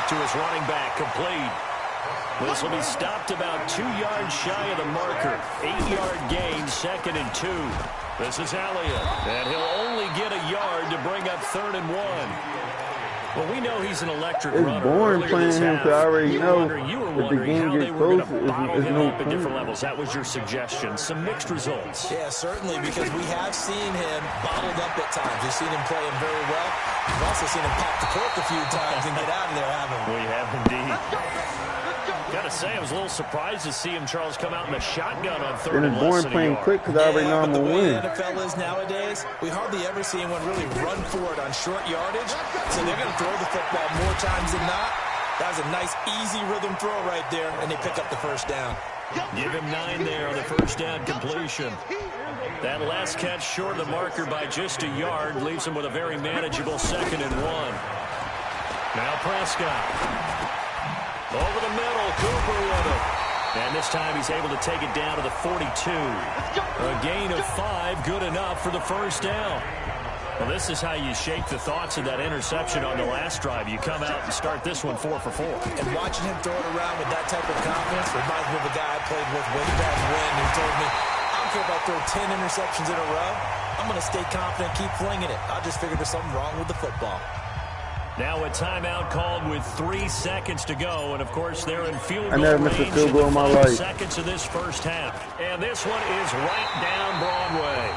fake to his running back, complete. This will be stopped about 2 yards shy of the marker. 8-yard gain, 2nd and 2. This is Elliott, and he'll only get a yard to bring up 3rd and 1. Well, we know he's an electric runner. It's boring playing him because I already know if the game gets close, it's no at different levels. That was your suggestion. Some mixed results. Yeah, certainly, because we have seen him bottled up at times. We've seen him play him very well. We've also seen him pop the cork a few times and get out of there, haven't we? We have indeed. Gotta say, I was a little surprised to see him, Charles, come out in the shotgun on 3rd and it's boring playing quick because I already know I'm going to win. The way the NFL is nowadays, we hardly ever see anyone really run for it on short yardage. So they're going to throw the football more times than not. That was a nice, easy rhythm throw right there, and they pick up the first down. Give him 9 there on the first down completion. That last catch short of the marker by just a yard leaves him with a very manageable 2nd and 1. Now Prescott. Over the middle, Cooper with it. And this time he's able to take it down to the 42. A gain of 5, good enough for the first down. Well, this is how you shape the thoughts of that interception on the last drive. You come out and start this one 4 for 4. And watching him throw it around with that type of confidence reminds me of a guy I played with way back when who told me, I don't care if I throw 10 interceptions in a row. I'm going to stay confident, keep flinging it. I just figured there's something wrong with the football. Now a timeout called with 3 seconds to go, and of course they're in field goal range. I never missed a field goal in my life. Seconds of this first half, and this one is right down Broadway.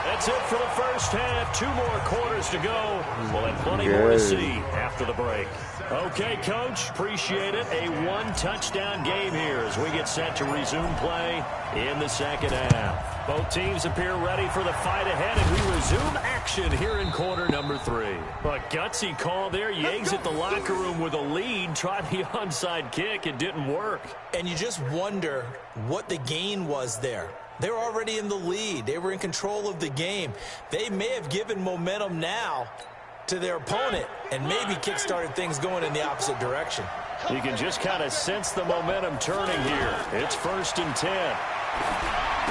That's it for the first half. 2 more quarters to go. We'll have plenty more to see after the break. Okay, Coach, appreciate it. A 1-touchdown game here as we get set to resume play in the second half. Both teams appear ready for the fight ahead, and we resume action here in quarter number 3. A gutsy call there. You exit the locker room with a lead. Try the onside kick. It didn't work. And you just wonder what the gain was there. They were already in the lead. They were in control of the game. They may have given momentum now to their opponent and maybe kick-started things going in the opposite direction. You can just kind of sense the momentum turning here. It's 1st and 10.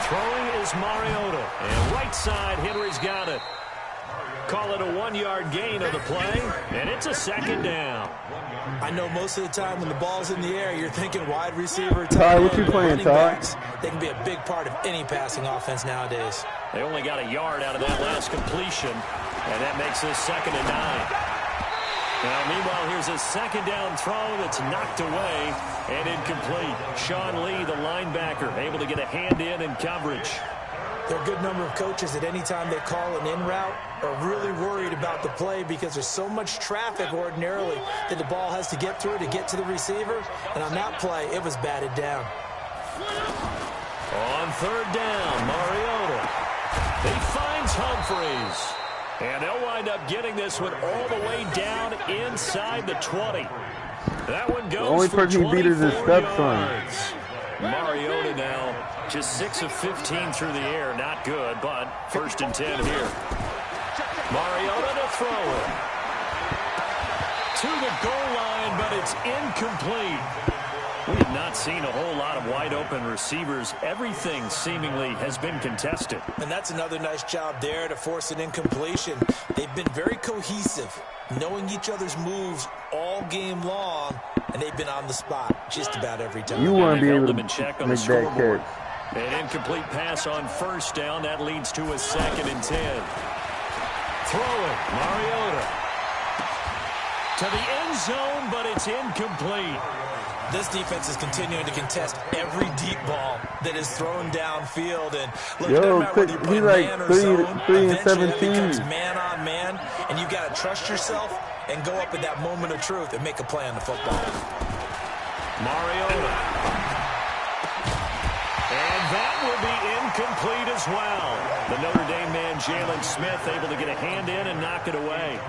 Throwing is Mariota. And right side, Henry's got it. Call it a 1-yard gain of the play, and it's a 2nd down. I know most of the time when the ball's in the air, you're thinking wide receiver. Ty, what you playing, Ty? They can be a big part of any passing offense nowadays. They only got a yard out of that last completion, and that makes this 2nd and 9. Now, meanwhile, here's a 2nd down throw that's knocked away and incomplete. Sean Lee, the linebacker, able to get a hand in coverage. There are a good number of coaches that any time they call an in route are really worried about the play because there's so much traffic ordinarily that the ball has to get through to get to the receiver. And on that play, it was batted down. On 3rd down, Mariota. He finds Humphreys. And they'll wind up getting this one all the way down inside the 20. That one goes the only person he beat is his stepson. Mariota now just 6 of 15 through the air. Not good, but 1st and 10 here. Mariota to throw it. To the goal line, but it's incomplete. We have not seen a whole lot of wide-open receivers. Everything seemingly has been contested. And that's another nice job there to force an incompletion. They've been very cohesive, knowing each other's moves all game long, and they've been on the spot just about every time. You want to be able to make that catch. An incomplete pass on 1st down. That leads to a 2nd and 10. Throwing, Mariota. To the end zone, but it's incomplete. This defense is continuing to contest every deep ball that is thrown downfield. And look, no matter whether you play man or zone, eventually that becomes man on man, and you got to trust yourself and go up at that moment of truth and make a play on the football. Mariota. And that will be incomplete as well. The Notre Dame man, Jalen Smith, able to get a hand in and knock it away.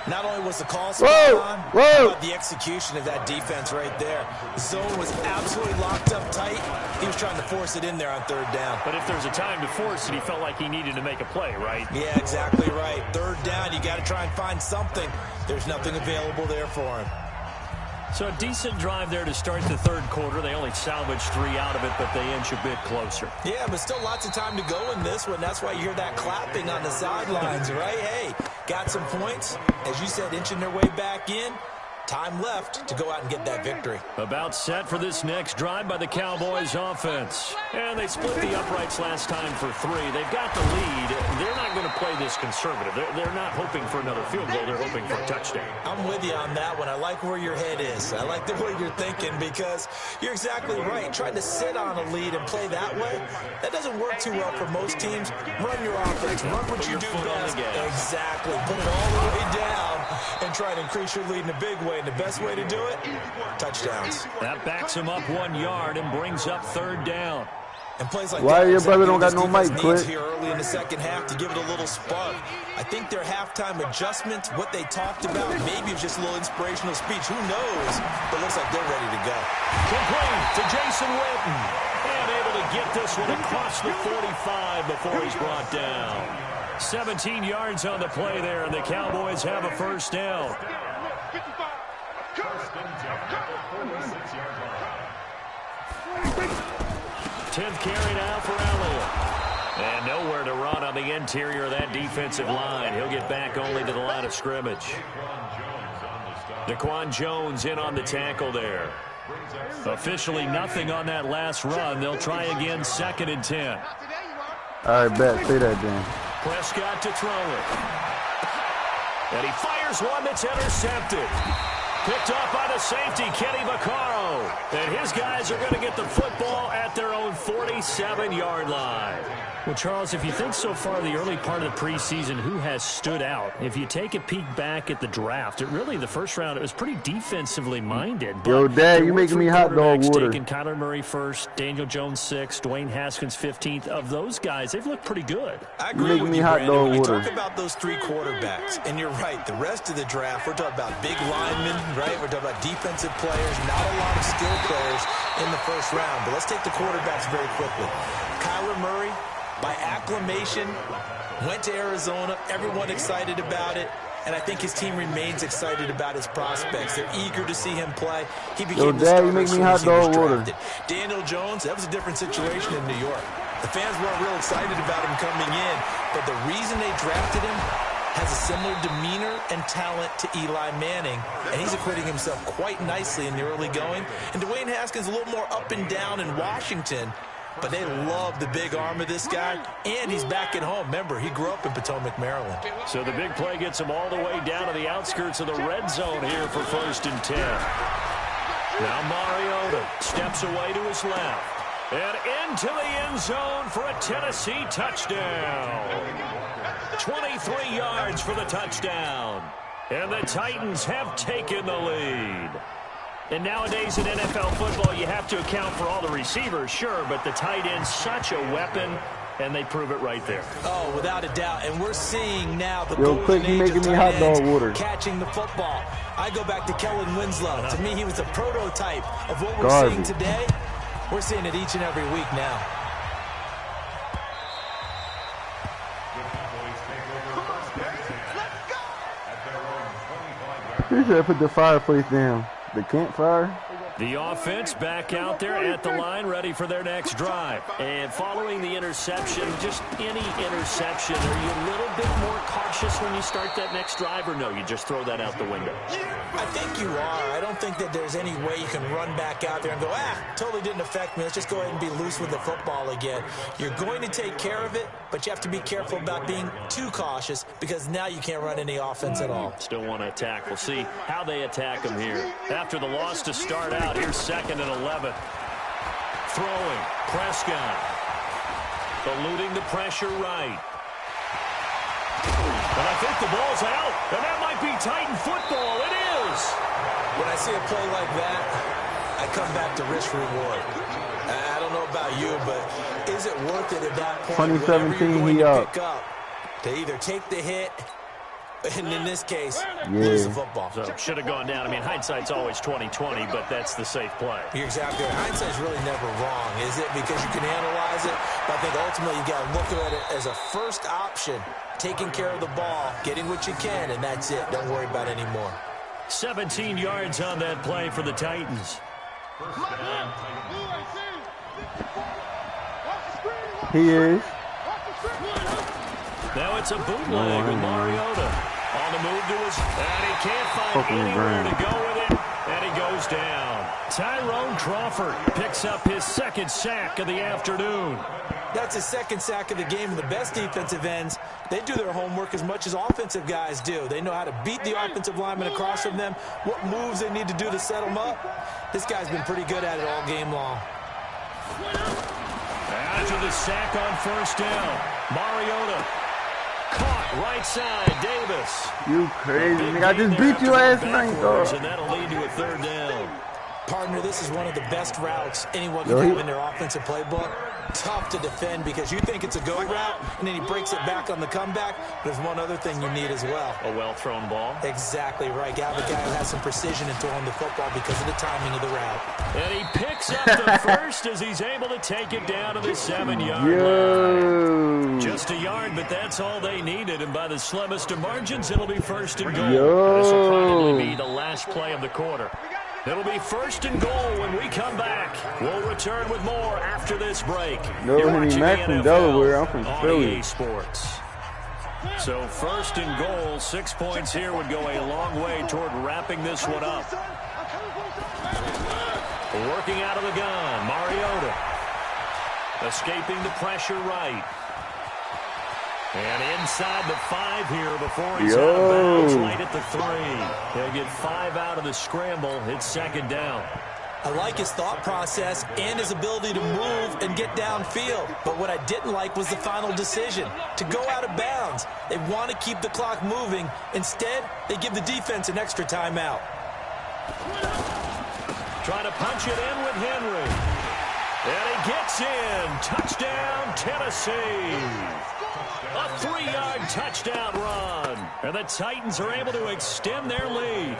Not only was the call spot on, but the execution of that defense right there. The zone was absolutely locked up tight. He was trying to force it in there on 3rd down. But if there's a time to force it, he felt like he needed to make a play, right? Yeah, exactly right. 3rd down, you got to try and find something. There's nothing available there for him. So a decent drive there to start the 3rd quarter. They only salvaged 3 out of it, but they inch a bit closer. Yeah, but still lots of time to go in this one. That's why you hear that clapping on the sidelines, right? Hey, got some points. As you said, inching their way back in. time left to go out and get that victory. About set for this next drive by the Cowboys offense. And they split the uprights last time for 3. They've got the lead. They're not going to play this conservative. They're not hoping for another field goal. They're hoping for a touchdown. I'm with you on that one. I like where your head is. I like the way you're thinking because you're exactly right. Trying to sit on a lead and play that way, that doesn't work too well for most teams. Run your offense. Run what you do best. Exactly. Put it all the way down and try to increase your lead in a big way. And the best way to do it, touchdowns. That backs him up 1 yard and brings up 3rd down. And plays like why your brother don't got no mic, Quick? Here early in the second half to give it a little spark. I think their halftime adjustments, what they talked about, maybe it was just a little inspirational speech. Who knows? But it looks like they're ready to go. Complete to Jason Witten. And able to get this one across the 45 before he's brought down. 17 yards on the play there, and the Cowboys have a 1st down. 10th carry now for Elliott. And nowhere to run on the interior of that defensive line. He'll get back only to the line of scrimmage. Daquan Jones in on the tackle there. Officially nothing on that last run. They'll try again, 2nd and 10. All right, bet. Say that, Dan. Prescott to throw it. And he fires one that's intercepted. Picked off by the safety, Kenny Vaccaro. And his guys are going to get the football at their own 47-yard line. Well, Charles, if you think so far the early part of the preseason, who has stood out? If you take a peek back at the draft, the first round, it was pretty defensively minded. Yo, Dad, you making me hot dog water. Taking Kyler Murray 1st, Daniel Jones 6th, Dwayne Haskins 15th. Of those guys, they've looked pretty good. I agree with you, Brandon. When we talk about those 3 quarterbacks, and you're right, the rest of the draft, we're talking about big linemen, right? We're talking about defensive players, not a lot of skill players in the first round. But let's take the quarterbacks very quickly. Kyler Murray, by acclamation, went to Arizona. Everyone excited about it. And I think his team remains excited about his prospects. They're eager to see him play. He became the starter as soon as he was drafted. Daniel Jones, that was a different situation in New York. The fans weren't real excited about him coming in. But the reason they drafted him has a similar demeanor and talent to Eli Manning. And he's acquitting himself quite nicely in the early going. And Dwayne Haskins a little more up and down in Washington. But they love the big arm of this guy, and he's back at home. Remember, he grew up in Potomac, Maryland. So the big play gets him all the way down to the outskirts of the red zone here for 1st and 10. Now Mariota steps away to his left. And into the end zone for a Tennessee touchdown. 23 yards for the touchdown. And the Titans have taken the lead. And nowadays in NFL football, you have to account for all the receivers, sure, but the tight end's such a weapon, and they prove it right there. Oh, without a doubt. And we're seeing now the golden age of tight ends catching the football. I go back to Kellen Winslow. To me, he was a prototype of what we're seeing today. We're seeing it each and every week now. You should put the fireplace down. The campfire. The offense back out there at the line, ready for their next drive. And following the interception, just any interception, are you a little bit more cautious when you start that next drive, or no, you just throw that out the window? I think you are. I don't think that there's any way you can run back out there and go, totally didn't affect me. Let's just go ahead and be loose with the football again. You're going to take care of it, but you have to be careful about being too cautious because now you can't run any offense at all. Still want to attack. We'll see how they attack them here. After the loss to start out, here's 2nd and 11. Throwing. Prescott. Eluding the pressure right. And I think the ball's out. And that might be Titan football. It is. When I see a play like that, I come back to risk reward. I don't know about you, but is it worth it at that point? 2017, he up. Pick up to either take the hit, and in this case, lose the football. So should have gone down. I mean, hindsight's always 20/20, but that's the safe play. You're exactly right. Hindsight's really never wrong, is it? Because you can analyze it, but I think ultimately you got to look at it as a first option, taking care of the ball, getting what you can, and that's it. Don't worry about it anymore. 17 yards on that play for the Titans. He is. Now it's a bootleg with Mariota. On the move to his, and he can't find anywhere to go with it, and he goes down. Tyrone Crawford picks up his second sack of the afternoon. That's his second sack of the game, and the best defensive ends, they do their homework as much as offensive guys do. They know how to beat the offensive lineman across from them, what moves they need to do to set them up. This guy's been pretty good at it all game long. After the sack on first down, Mariota caught right side, Davis. You crazy, nigga. I just beat you last night, dog. And that'll lead to a third down. Partner, this is one of the best routes anyone can have in their offensive playbook. Tough to defend because you think it's a go route, and then he breaks it back on the comeback. There's one other thing you need as well. A well-thrown ball. Exactly right. Got the guy who has some precision in throwing the football because of the timing of the route. And he picks up the first as he's able to take it down to the 7-yard line. Just a yard, but that's all they needed. And by the slimmest of margins, it'll be first and goal. This will probably be the last play of the quarter. It'll be first and goal when we come back. We'll return with more after this break. You're watching Max from Delaware. I'm from Philly. EA Sports. So first and goal, 6 points here would go a long way toward wrapping this one up. Working out of the gun, Mariota. Escaping the pressure right. And inside the 5 here before he's out of bounds right at the 3. He'll get 5 out of the scramble. It's second down. I like his thought process and his ability to move and get downfield. But what I didn't like was the final decision, to go out of bounds. They want to keep the clock moving. Instead, they give the defense an extra timeout. Trying to punch it in with Henry. And he gets in. Touchdown, Tennessee. A 3-yard touchdown run. And the Titans are able to extend their lead.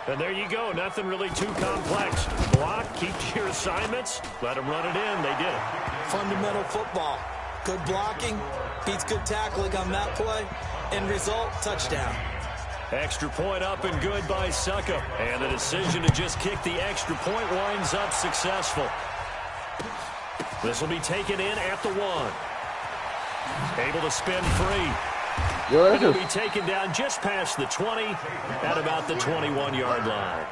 And there you go. Nothing really too complex. Block, keep to your assignments, let them run it in. They did it. Fundamental football. Good blocking, beats good tackling on that play. End result, touchdown. Extra point up and good by Suckup. And the decision to just kick the extra point winds up successful. This will be taken in at the 1. Able to spin free. And he'll be taken down just past the 20 at about the 21-yard line.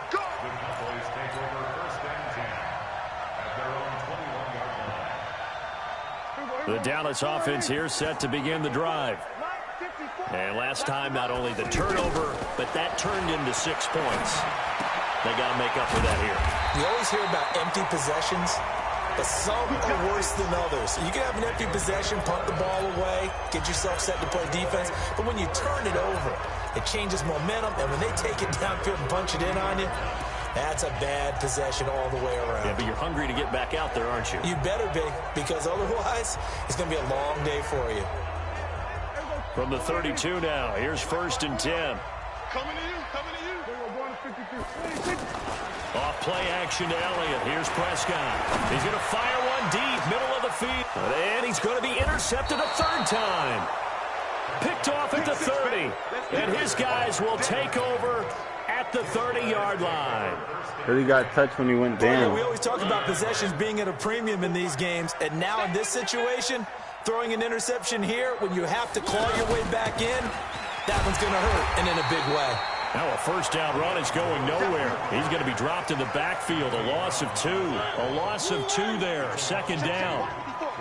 The Dallas offense here set to begin the drive. And last time, not only the turnover, but that turned into 6 points. They got to make up for that here. You always hear about empty possessions, but some are worse than others. You can have an empty possession, punt the ball away, get yourself set to play defense, but when you turn it over, it changes momentum, and when they take it downfield and punch it in on you, that's a bad possession all the way around. Yeah, but you're hungry to get back out there, aren't you? You better be, because otherwise, it's going to be a long day for you. From the 32 now, here's first and 10. Coming to you, coming to you. Off play action to Elliott. Here's Prescott. He's going to fire one deep, middle of the field. And he's going to be intercepted a 3rd time. Picked off at the 30. And his guys will take over at the 30-yard line. He got touched when he went down. We always talk about possessions being at a premium in these games. And now in this situation, throwing an interception here when you have to claw your way back in, that one's going to hurt, and in a big way. Now a first down run is going nowhere. He's going to be dropped in the backfield. A loss of 2. A loss of 2 there. Second down.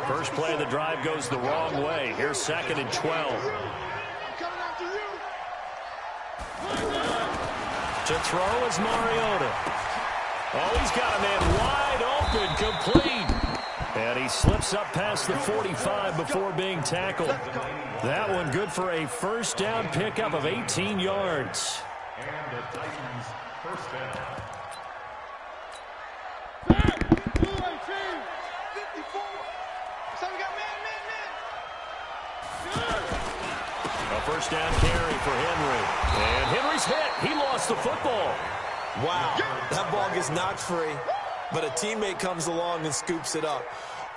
First play of the drive goes the wrong way. Here's 2nd and 12. To throw is Mariota. Oh, he's got a man wide open, complete. And he slips up past the 45 before being tackled. That one good for a first down pickup of 18 yards. And the Titans first down. A first down carry for Henry. And Henry's hit. He lost the football. Wow, that ball gets knocked free, but a teammate comes along and scoops it up.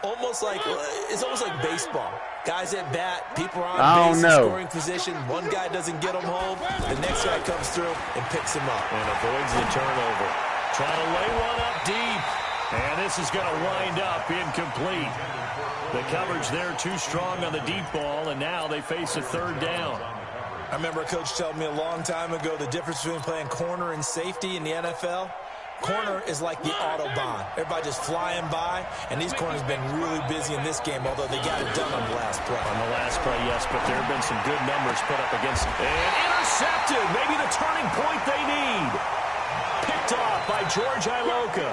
It's almost like baseball. Guys at bat, people are on base in scoring position. One guy doesn't get him home. The next guy comes through and picks him up. And avoids the turnover. Trying to lay one up deep. And this is going to wind up incomplete. The coverage there too strong on the deep ball, and now they face a 3rd down. I remember a coach telling me a long time ago the difference between playing corner and safety in the NFL. Corner is like the Autobahn. Everybody just flying by, and these corners have been really busy in this game, although they got it done on the last play. On the last play, yes, but there have been some good numbers put up against them. And intercepted, maybe the turning point they need. Picked off by George Iloka.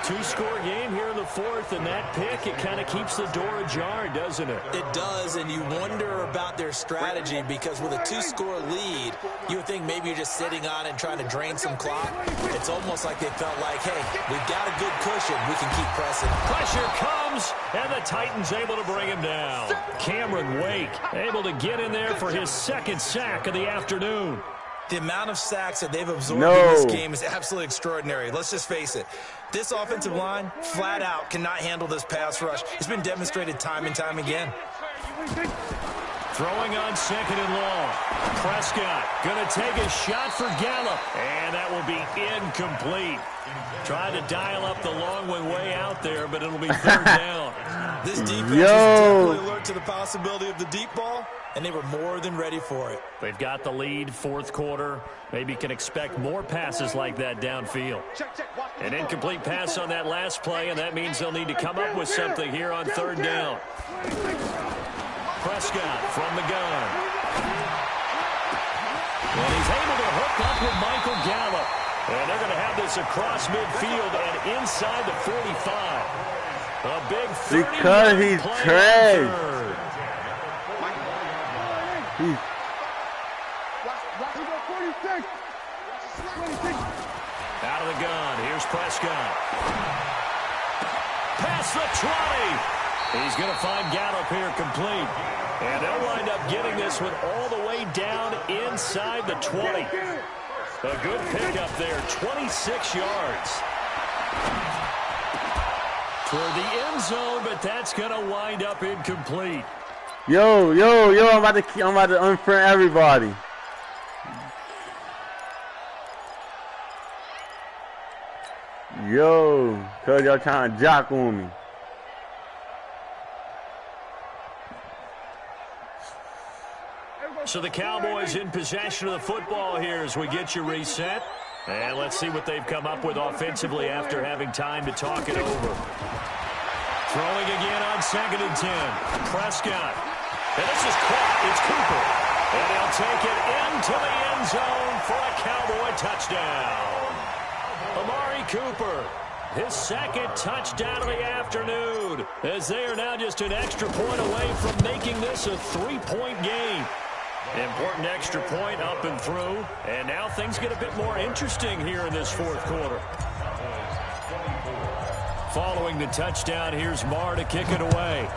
Two-score game here in the fourth, and that pick, it kind of keeps the door ajar, doesn't it? It does, and you wonder about their strategy because with a two-score lead, you would think maybe you're just sitting on it and trying to drain some clock. It's almost like they felt like, hey, we've got a good cushion. We can keep pressing. Pressure comes, and the Titans able to bring him down. Cameron Wake able to get in there for his second sack of the afternoon. The amount of sacks that they've absorbed in this game is absolutely extraordinary. Let's just face it. This offensive line, flat out, cannot handle this pass rush. It's been demonstrated time and time again. Throwing on second and long. Prescott going to take a shot for Gallup, and that will be incomplete. Tried to dial up the long one way out there, but it'll be third down. This defense is definitely alert to the possibility of the deep ball, and they were more than ready for it. They've got the lead, fourth quarter. Maybe can expect more passes like that downfield. An incomplete pass on that last play, and that means they'll need to come up with something here on third down. Prescott from the gun. And he's able to hook up with Michael Gallup. And they're going to have this across midfield and inside the 45. A big 30 because he's trash. Out of the gun. Here's Prescott. Past the 20. He's going to find Gallup here complete. And they'll wind up getting this one all the way down inside the 20. A good pickup there, 26 yards. For the end zone, but that's going to wind up incomplete. Yo, I'm about to unfriend everybody. Yo, cause y'all trying to jock on me. So the Cowboys in possession of the football here as we get you reset. And let's see what they've come up with offensively after having time to talk it over. Throwing again on 2nd and 10. Prescott. And this is caught. It's Cooper. And he'll take it into the end zone for a Cowboy touchdown. Amari Cooper, his second touchdown of the afternoon, as they are now just an extra point away from making this a 3-point game. Important extra point up and through, and now things get a bit more interesting here in this fourth quarter. Following the touchdown, here's Marr to kick it away.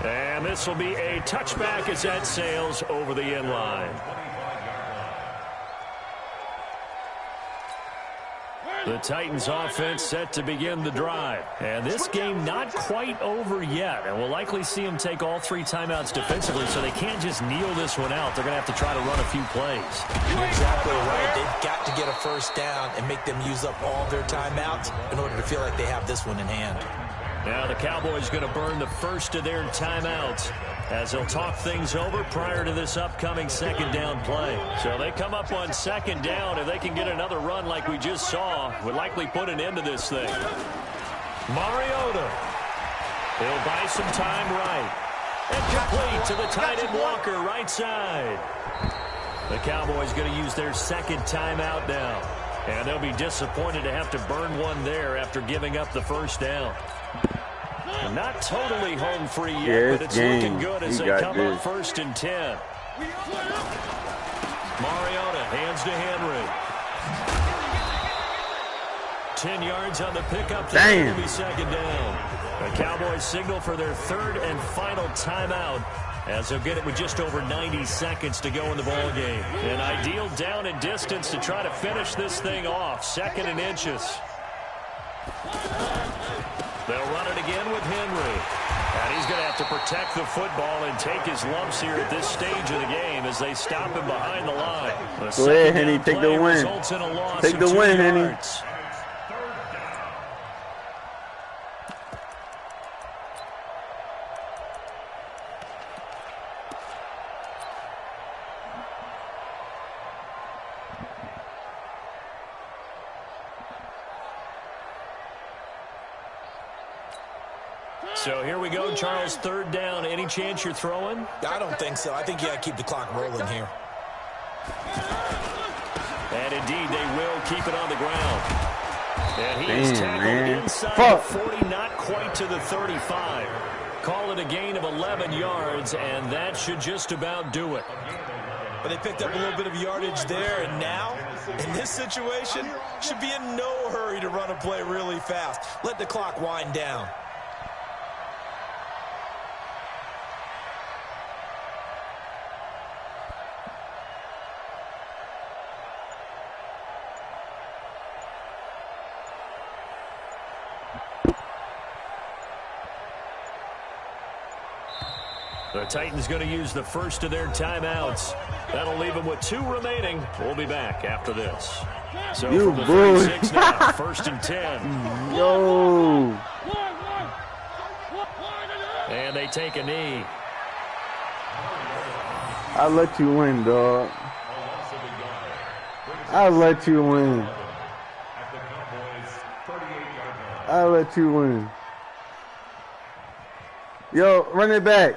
And this will be a touchback as that sails over the end line. The Titans offense set to begin the drive. And this game not quite over yet. And we'll likely see them take all 3 timeouts defensively, so they can't just kneel this one out. They're going to have to try to run a few plays. You're exactly right. They've got to get a first down and make them use up all their timeouts in order to feel like they have this one in hand. Now the Cowboys going to burn the first of their timeouts as they'll talk things over prior to this upcoming second down play. So they come up on second down. If they can get another run like we just saw, would likely put an end to this thing. Mariota. He'll buy some time right. And complete to the tight end Walker right side. The Cowboys going to use their second timeout now. And they'll be disappointed to have to burn one there after giving up the first down. Not totally home free yet, but it's looking good as they come up 1st and 10. Mariota hands to Henry. 10 yards on the pickup. That'll be second down. The Cowboys signal for their third and final timeout as they'll get it with just over 90 seconds to go in the ball game. An ideal down and distance to try to finish this thing off. 2nd and inches. They'll run it again with Henry. And he's going to have to protect the football and take his lumps here at this stage of the game as they stop him behind the line. Go ahead, Henry. Take the win. Take the win, Henry. So here we go, Charles, third down. Any chance you're throwing? I don't think so. I think you got to keep the clock rolling here. And indeed, they will keep it on the ground. And he is tackled inside the 40, not quite to the 35. Call it a gain of 11 yards, and that should just about do it. But they picked up a little bit of yardage there, and now, in this situation, should be in no hurry to run a play really fast. Let the clock wind down. The Titans going to use the first of their timeouts. That'll leave them with 2 remaining. We'll be back after this. So from the 36 now, first and 10. Yo. And they take a knee. I'll let you win, dog. I'll let you win. I'll let you win. Yo, run it back.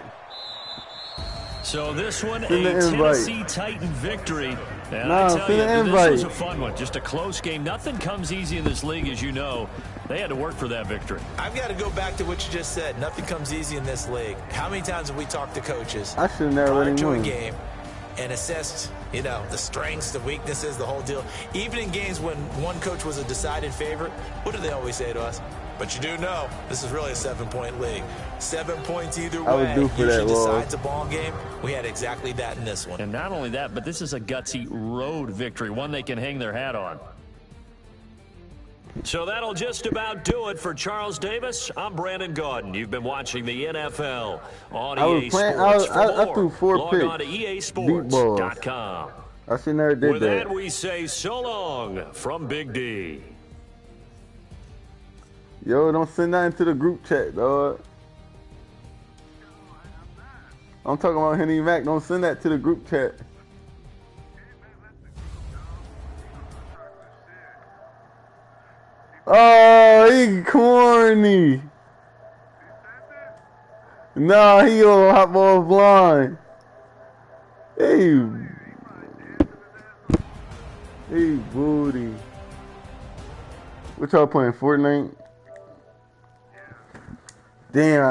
So this one, a Tennessee Titan victory. And no, I tell you, this was a fun one. Just a close game. Nothing comes easy in this league, as you know. They had to work for that victory. I've got to go back to what you just said. Nothing comes easy in this league. How many times have we talked to coaches I should never let him win. A game and assessed, you know, the strengths, the weaknesses, the whole deal. Even in games when one coach was a decided favorite, what do they always say to us? But you do know this is really a 7-point league. 7 points either way usually decides a ball game. We had exactly that in this one. And not only that, but this is a gutsy road victory, one they can hang their hat on. So that'll just about do it for Charles Davis. I'm Brandon Gaudin. You've been watching the NFL on EA Sports. I threw 4 log picks. on to easports.com. I should never did With that, we say so long from Big D. Yo, don't send that into the group chat, dog. I'm talking about Henry Mac. Don't send that to the group chat. Oh, he corny. Nah, he gonna hop off line. Hey booty. What y'all playing, Fortnite? Damn.